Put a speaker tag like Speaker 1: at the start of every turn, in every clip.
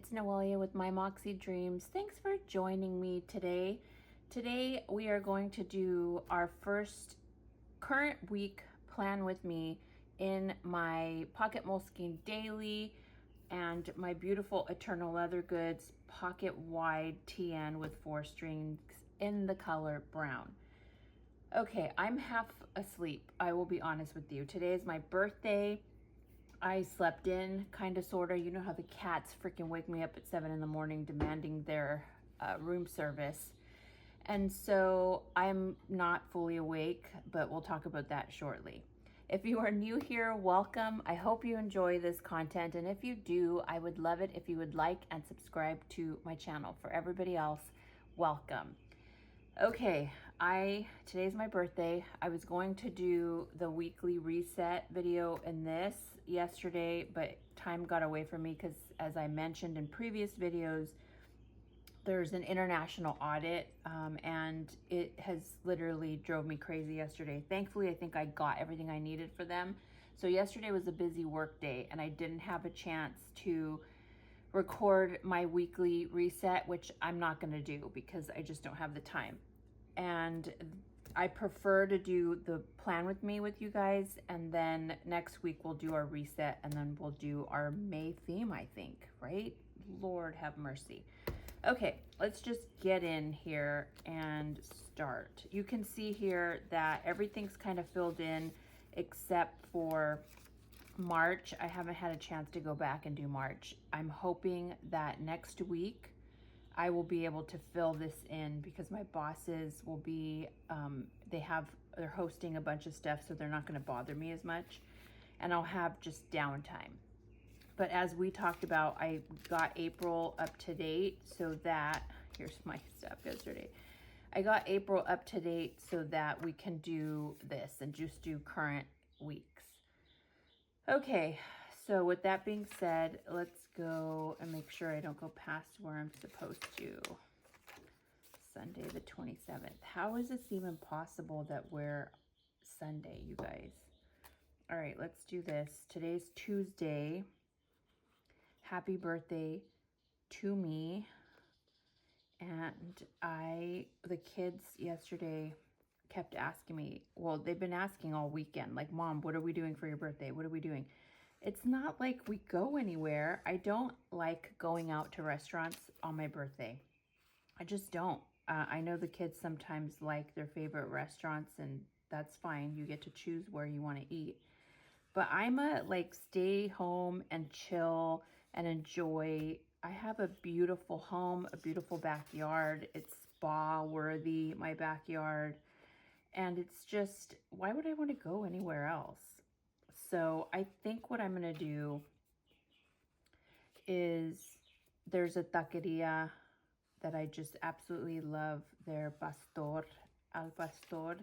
Speaker 1: it's Noelia with My Moxie Dreams. Thanks for joining me today. Today we are going to do our first current week plan with me in my Pocket Moleskine Daily and my beautiful Eternal Leather Goods pocket wide TN with 4 strings in the color brown. Okay, I'm half asleep. I will be honest with you. Today is my birthday. I slept in, kind of, sort of. You know how the cats freaking wake me up at 7 in the morning demanding their room service. And so I'm not fully awake, but we'll talk about that shortly. If you are new here, welcome. I hope you enjoy this content. And if you do, I would love it if you would like and subscribe to my channel. For everybody else, welcome. Okay, today's my birthday. I was going to do the weekly reset video in this yesterday, but time got away from me because, as I mentioned in previous videos, there's an international audit and it has literally drove me crazy yesterday. Thankfully, I think I got everything I needed for them. So yesterday was a busy work day and I didn't have a chance to record my weekly reset, which I'm not going to do because I just don't have the time. And I prefer to do the plan with me with you guys, and then next week we'll do our reset, and then we'll do our May theme, I think, right? Lord have mercy. Okay, let's just get in here and start. You can see here that everything's kind of filled in except for March. I haven't had a chance to go back and do March. I'm hoping that next week I will be able to fill this in because my bosses will be, they're hosting a bunch of stuff, so they're not going to bother me as much, and I'll have just downtime. But as we talked about, I got April up to date so that, here's my stuff yesterday. I got April up to date so that we can do this and just do current weeks. Okay, so with that being said, let's go and make sure I don't go past where I'm supposed to. Sunday the 27th. How is this even possible that we're Sunday, you guys? All right, let's do this. Today's Tuesday. Happy birthday to me. And the kids yesterday kept asking me, well, they've been asking all weekend, like, Mom, what are we doing for your birthday? What are we doing? It's not like we go anywhere. I don't like going out to restaurants on my birthday. I just don't. I know the kids sometimes like their favorite restaurants, and that's fine. You get to choose where you want to eat. But I'm a, like, stay home and chill and enjoy. I have a beautiful home, a beautiful backyard. It's spa worthy, my backyard. And it's just, why would I want to go anywhere else? So I think what I'm going to do is, there's a taqueria that I just absolutely love. Their al pastor.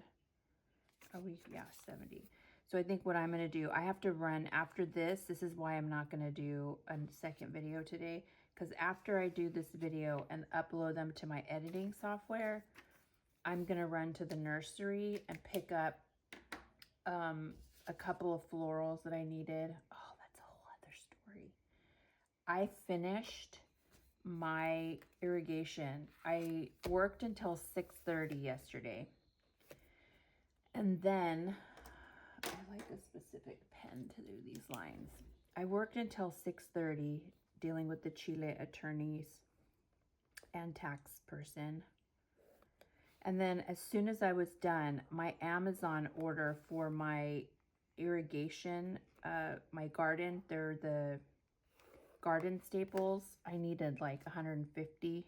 Speaker 1: Are we? Yeah, 70. So I think what I'm going to do, I have to run after this. This is why I'm not going to do a second video today. Because after I do this video and upload them to my editing software, I'm going to run to the nursery and pick up a couple of florals that I needed. Oh, that's a whole other story. I finished my irrigation. I worked until 6:30 yesterday. And then, I like a specific pen to do these lines. I worked until 6:30 dealing with the Chile attorneys and tax person. And then as soon as I was done, my Amazon order for my irrigation, my garden, they're the garden staples. I needed like 150.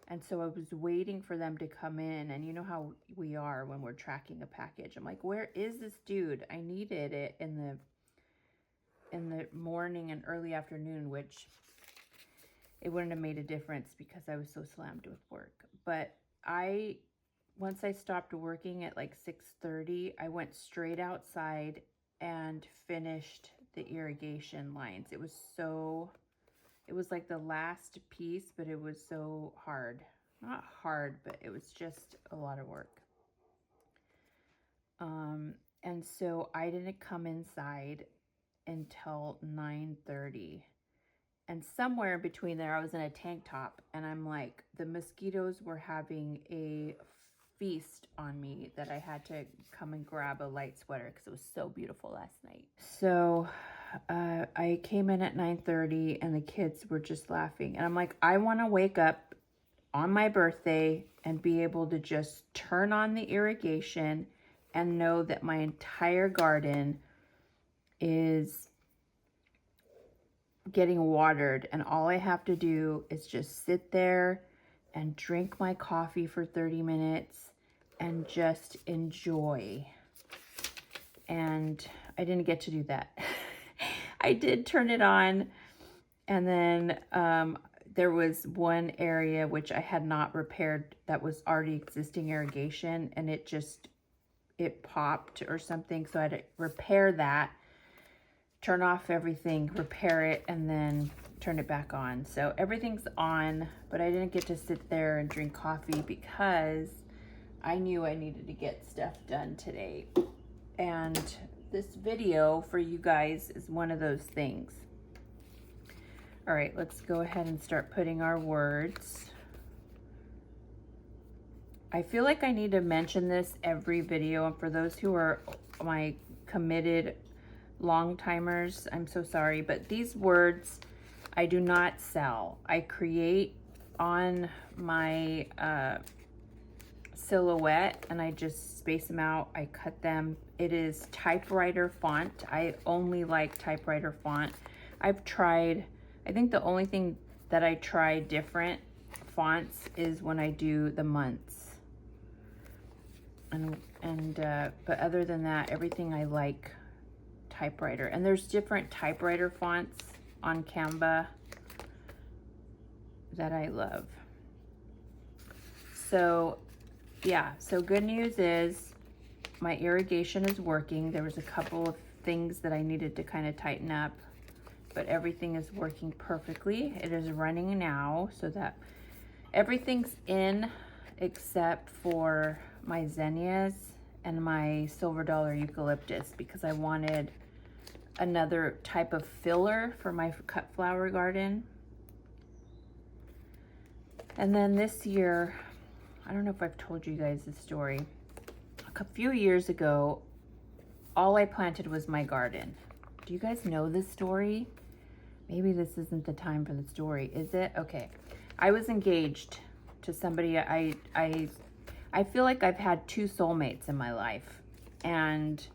Speaker 1: And so I was waiting for them to come in. And you know how we are when we're tracking a package. I'm like, where is this dude? I needed it in the morning and early afternoon, which it wouldn't have made a difference because I was so slammed with work. But once I stopped working at like 6:30, I went straight outside and finished the irrigation lines. It was like the last piece, but it was so hard. Not hard, but it was just a lot of work. And so I didn't come inside until 9:30. And somewhere in between there, I was in a tank top, and I'm like, the mosquitoes were having a feast on me that I had to come and grab a light sweater because it was so beautiful last night. So I came in at 9:30 and the kids were just laughing. And I'm like, I want to wake up on my birthday and be able to just turn on the irrigation and know that my entire garden is getting watered, and all I have to do is just sit there and drink my coffee for 30 minutes and just enjoy. And I didn't get to do that. I did turn it on, and then there was one area which I had not repaired that was already existing irrigation, and it popped or something, so I had to repair that, turn off everything, repair it, and then turn it back on. So everything's on, but I didn't get to sit there and drink coffee because I knew I needed to get stuff done today. And this video for you guys is one of those things. All right, let's go ahead and start putting our words. I feel like I need to mention this every video, and for those who are my committed long timers, I'm so sorry, but these words I do not sell. I create on my silhouette, and I just space them out. I cut them. It is typewriter font. I only like typewriter font. I've tried, I think the only thing that I try different fonts is when I do the months. But other than that, everything I like typewriter. And there's different typewriter fonts on Canva that I love. So yeah, so good news is my irrigation is working. There was a couple of things that I needed to kind of tighten up, but everything is working perfectly. It is running now, so that everything's in except for my zinnias and my silver dollar eucalyptus, because I wanted another type of filler for my cut flower garden. And then this year, I don't know if I've told you guys this story. A few years ago, all I planted was my garden. Do you guys know this story? Maybe this isn't the time for the story, is it? Okay. I was engaged to somebody. I feel like I've had two soulmates in my life, and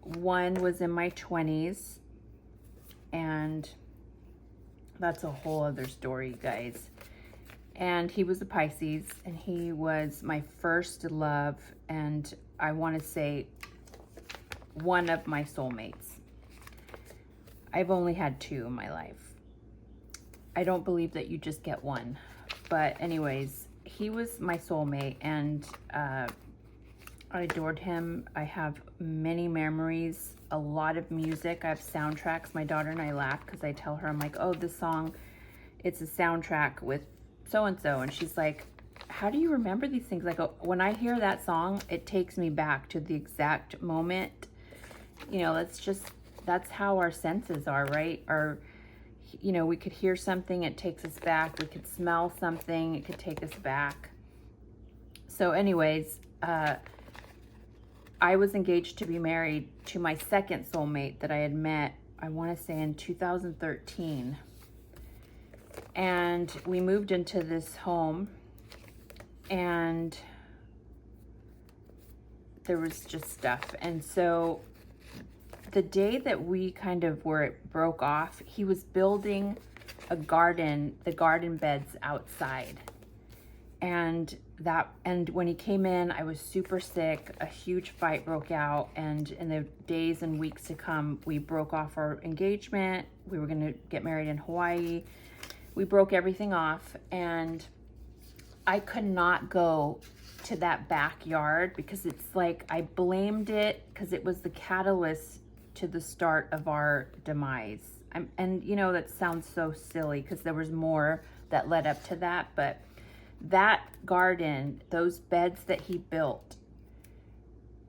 Speaker 1: one was in my 20s, and that's a whole other story, guys. And he was a Pisces, and he was my first love, and I want to say one of my soulmates. I've only had two in my life. I don't believe that you just get one. But anyways, he was my soulmate, and I adored him. I have many memories, a lot of music. I have soundtracks. My daughter and I laugh because I tell her, I'm like, oh, this song, it's a soundtrack with so-and-so. And she's like, how do you remember these things? Like, when I hear that song, it takes me back to the exact moment. You know, that's how our senses are, right? You know, we could hear something, it takes us back. We could smell something, it could take us back. So anyways, I was engaged to be married to my second soulmate that I had met, I want to say in 2013. And we moved into this home, and there was just stuff. And so the day that we kind of where it broke off, he was building a garden, the garden beds outside. And when he came in, I was super sick. A huge fight broke out, and in the days and weeks to come, we broke off our engagement. We were going to get married in Hawaii. We broke everything off, and I could not go to that backyard because it's like I blamed it because it was the catalyst to the start of our demise. And you know, that sounds so silly because there was more that led up to that, but that garden, those beds that he built,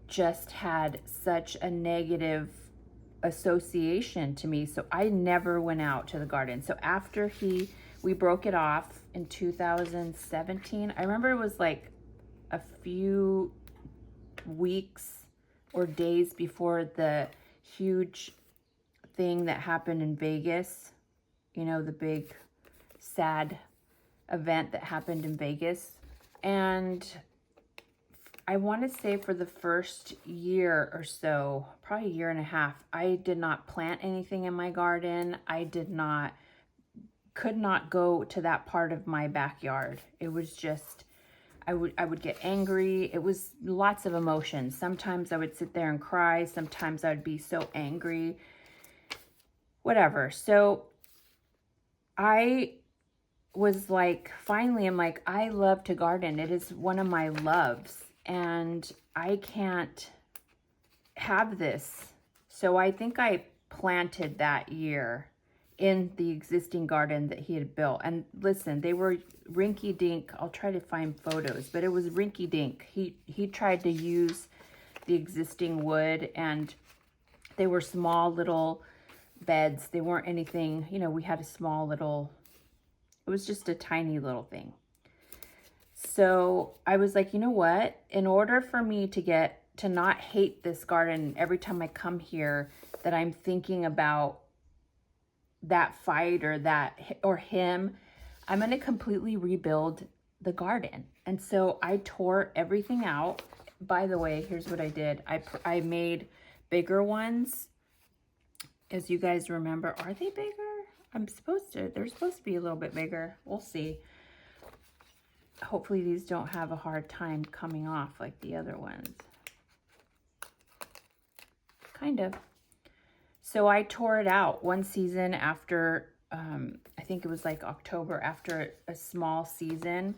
Speaker 1: just had such a negative association to me. So I never went out to the garden. So after we broke it off in 2017, I remember it was like a few weeks or days before the huge thing that happened in Vegas, you know, the big sad event that happened in Vegas. And I want to say for the first year or so, probably a year and a half, I did not plant anything in my garden. I could not go to that part of my backyard. It was just, I would get angry. It was lots of emotions. Sometimes I would sit there and cry. Sometimes I would be so angry, whatever. So I was like, finally, I'm like, I love to garden. It is one of my loves. And I can't have this. So I think I planted that year in the existing garden that he had built. And listen, they were rinky dink. I'll try to find photos, but it was rinky dink. He tried to use the existing wood, and they were small little beds. They weren't anything, you know, we had a small little, it was just a tiny little thing. So I was like, you know what? In order for me to not hate this garden every time I come here, that I'm thinking about that fight or him, I'm going to completely rebuild the garden. And so I tore everything out. By the way, here's what I did. I made bigger ones. As you guys remember, are they bigger? They're supposed to be a little bit bigger. We'll see. Hopefully these don't have a hard time coming off like the other ones. Kind of. So I tore it out one season after, I think it was like October, after a small season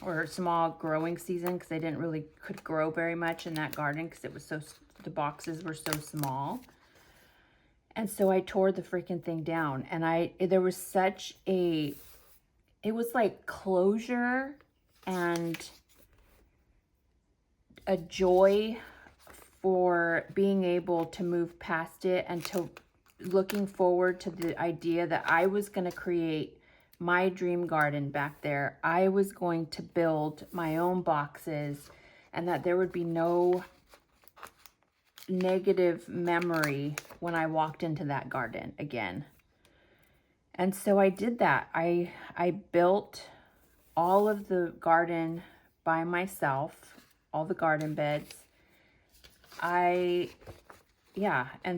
Speaker 1: or a small growing season, because I didn't really could grow very much in that garden because it was the boxes were so small. And so I tore the freaking thing down, and there was such it was like closure and a joy for being able to move past it, and to looking forward to the idea that I was going to create my dream garden back there. I was going to build my own boxes, and that there would be no negative memory when I walked into that garden again. And so I did that. I built all of the garden by myself, all the garden beds. And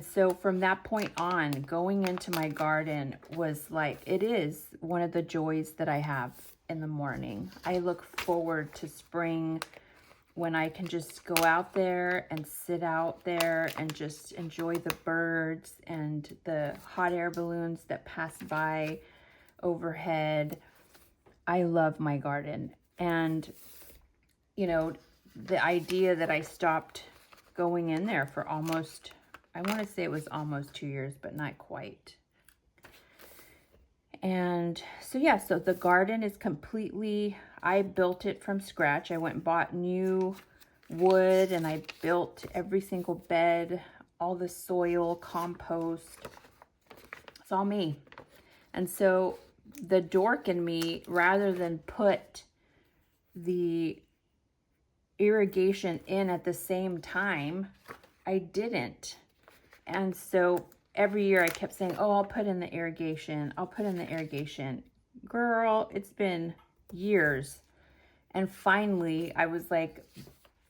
Speaker 1: so from that point on, going into my garden was like, it is one of the joys that I have in the morning. I look forward to spring, when I can just go out there and sit out there and just enjoy the birds and the hot air balloons that pass by overhead. I love my garden. And, you know, the idea that I stopped going in there for almost, I want to say it was almost 2 years, but not quite. And so, yeah, so the garden is completely, I built it from scratch. I went and bought new wood, and I built every single bed, all the soil, compost. It's all me. And so the dork in me, rather than put the irrigation in at the same time, I didn't. And so every year I kept saying, oh, I'll put in the irrigation. I'll put in the irrigation. Girl, it's been years. And finally, I was like,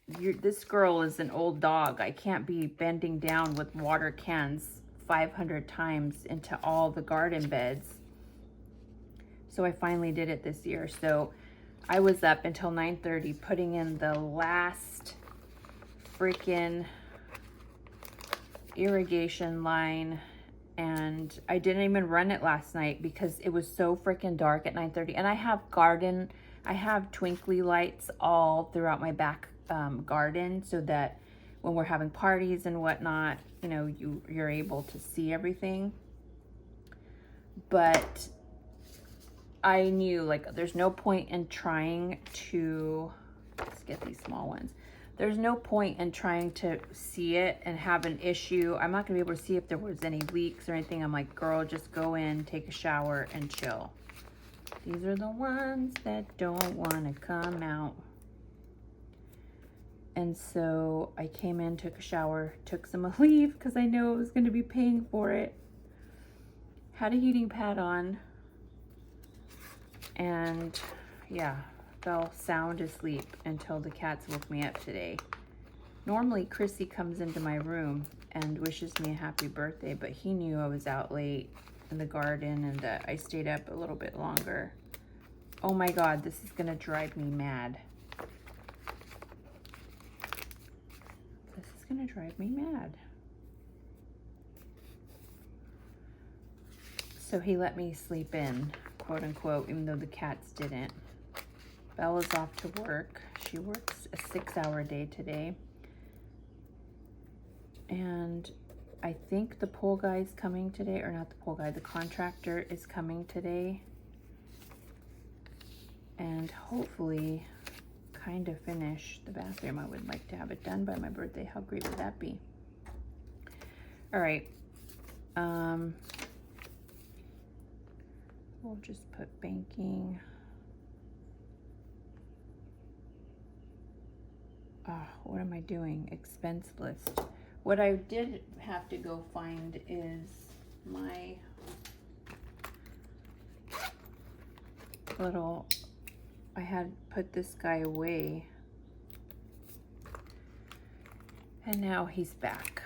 Speaker 1: this girl is an old dog. I can't be bending down with water cans 500 times into all the garden beds. So I finally did it this year. So I was up until 9:30 putting in the last freaking irrigation line, and I didn't even run it last night because it was so freaking dark at 9:30. And I have twinkly lights all throughout my back garden, so that when we're having parties and whatnot, you know, you're able to see everything. But I knew, like, there's no point in trying to, let's get these small ones. there's no point in trying to see it and have an issue. I'm not gonna be able to see if there was any leaks or anything. I'm like, girl, just go in, take a shower, and chill. These are the ones that don't wanna come out. And so I came in, took a shower, took some leave because I knew I was gonna be paying for it. Had a heating pad on, and yeah, fell sound asleep until the cats woke me up today. Normally, Chrissy comes into my room and wishes me a happy birthday, but he knew I was out late in the garden and that I stayed up a little bit longer. Oh my God, this is gonna drive me mad. This is gonna drive me mad. So he let me sleep in, quote unquote, even though the cats didn't. Bella's off to work. She works a 6-hour day today. And I think the pole guy's coming today, or not the pole guy, the contractor is coming today. And hopefully kind of finish the bathroom. I would like to have it done by my birthday. How great would that be? All right. We'll just put banking. What am I doing? Expense list. What I did have to go find is my little, I had put this guy away and now he's back.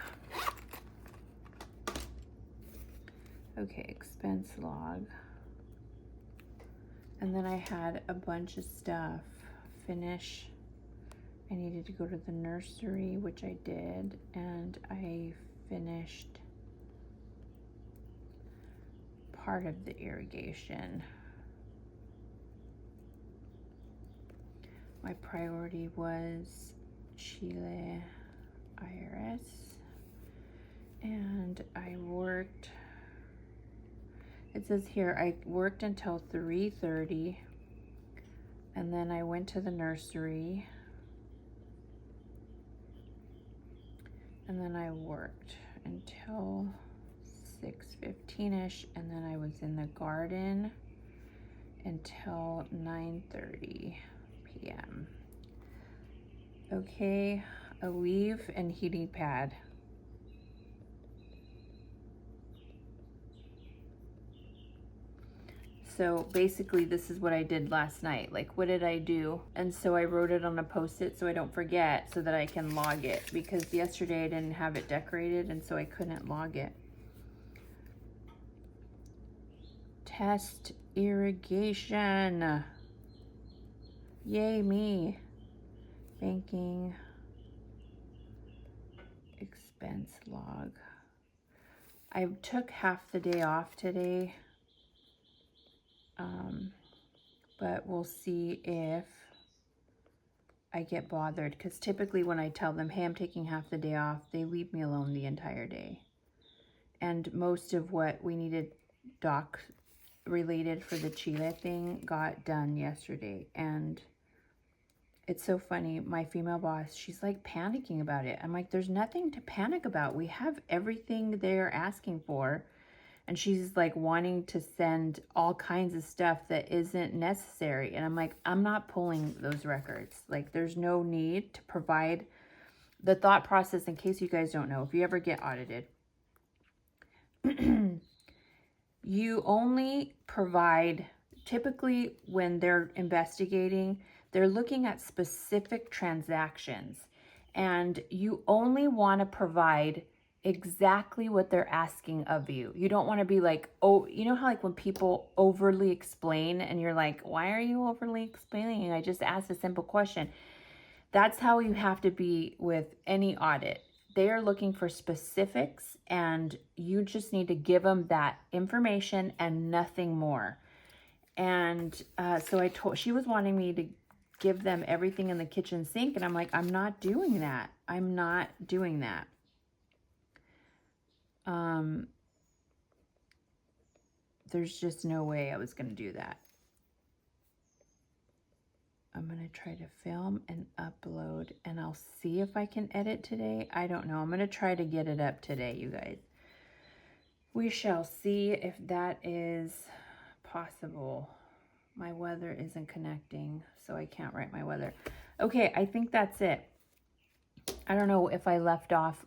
Speaker 1: Okay, expense log. And then I had a bunch of stuff finish. I needed to go to the nursery, which I did, and I finished part of the irrigation. My priority was Chile Iris, and I worked, it says here, I worked until 3:30, and then I went to the nursery, and then I worked until 6:15ish, and then I was in the garden until 9:30 p.m. Okay, a leave and heating pad. So basically this is what I did last night. Like, what did I do? And so I wrote it on a Post-it so I don't forget, so that I can log it, because yesterday I didn't have it decorated and so I couldn't log it. Test irrigation. Yay me. Banking. Expense log. I took half the day off today. But we'll see if I get bothered, because typically when I tell them, hey, I'm taking half the day off, they leave me alone the entire day. And most of what we needed doc related for the Chile thing got done yesterday. And it's so funny, my female boss, she's like panicking about it. I'm like, there's nothing to panic about. We have everything they're asking for. And she's like wanting to send all kinds of stuff that isn't necessary. And I'm like, I'm not pulling those records. Like, there's no need to provide the thought process. In case you guys don't know, if you ever get audited, you only provide, typically when they're investigating, they're looking at specific transactions. And you only want to provide exactly what they're asking of you. You don't want to be like, oh, you know how like when people overly explain and you're like, why are you overly explaining? I just asked a simple question. That's how you have to be with any audit. They are looking for specifics and you just need to give them that information and nothing more. And so she was wanting me to give them everything in the kitchen sink. And I'm like, I'm not doing that. I'm not doing that. There's just no way I was going to do that. I'm gonna try to film and upload, and I'll see if I can edit today. I don't know. I'm gonna try to get it up today, you guys. We shall see if that is possible. My weather isn't connecting, so I can't write my weather. Okay, I think that's it. I don't know if I left off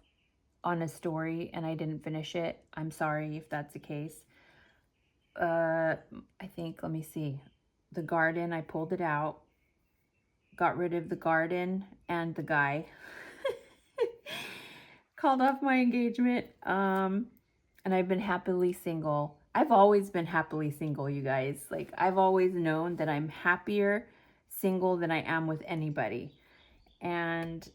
Speaker 1: on a story and I didn't finish it. I'm sorry if that's the case. I think, let me see. The garden, I pulled it out. Got rid of the garden and the guy. Called off my engagement. And I've been happily single. I've always been happily single, you guys. Like, I've always known that I'm happier single than I am with anybody. And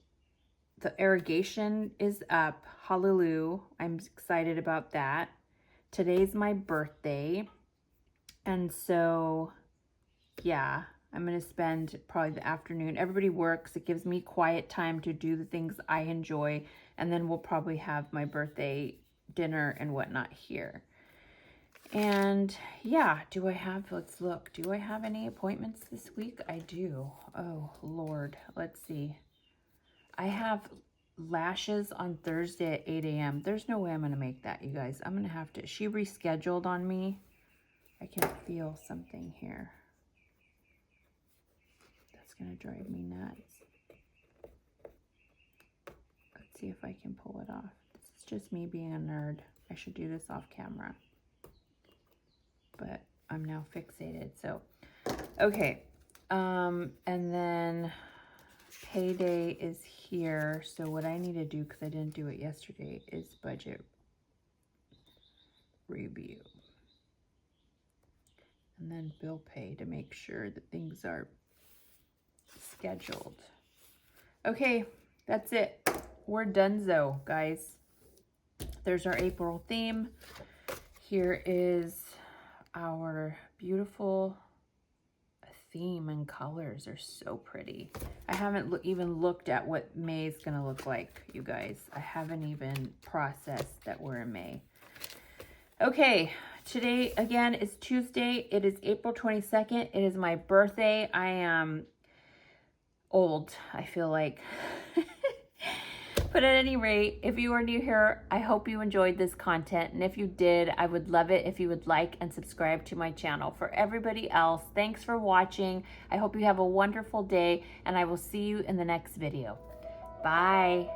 Speaker 1: the irrigation is up. Hallelujah. I'm excited about that. Today's my birthday. And so, yeah, I'm going to spend probably the afternoon. Everybody works. It gives me quiet time to do the things I enjoy. And then we'll probably have my birthday dinner and whatnot here. And yeah, do I have, let's look. Do I have any appointments this week? I do. Oh, Lord. Let's see. I have lashes on Thursday at 8 a.m. There's no way I'm going to make that, you guys. I'm going to have to, she rescheduled on me. I can feel something here. That's going to drive me nuts. Let's see if I can pull it off. This is just me being a nerd. I should do this off camera. But I'm now fixated. So, okay. And then payday is here. So what I need to do, because I didn't do it yesterday, is budget review. And then bill pay to make sure that things are scheduled. Okay, that's it. We're donezo, guys. There's our April theme. Here is our beautiful theme, and colors are so pretty. I haven't even looked at what May is going to look like, you guys. I haven't even processed that we're in May. Okay, today again is Tuesday. It is April 22nd. It is my birthday. I am old, I feel like. But at any rate, if you are new here, I hope you enjoyed this content. And if you did, I would love it if you would like and subscribe to my channel. For everybody else, thanks for watching. I hope you have a wonderful day, and I will see you in the next video. Bye.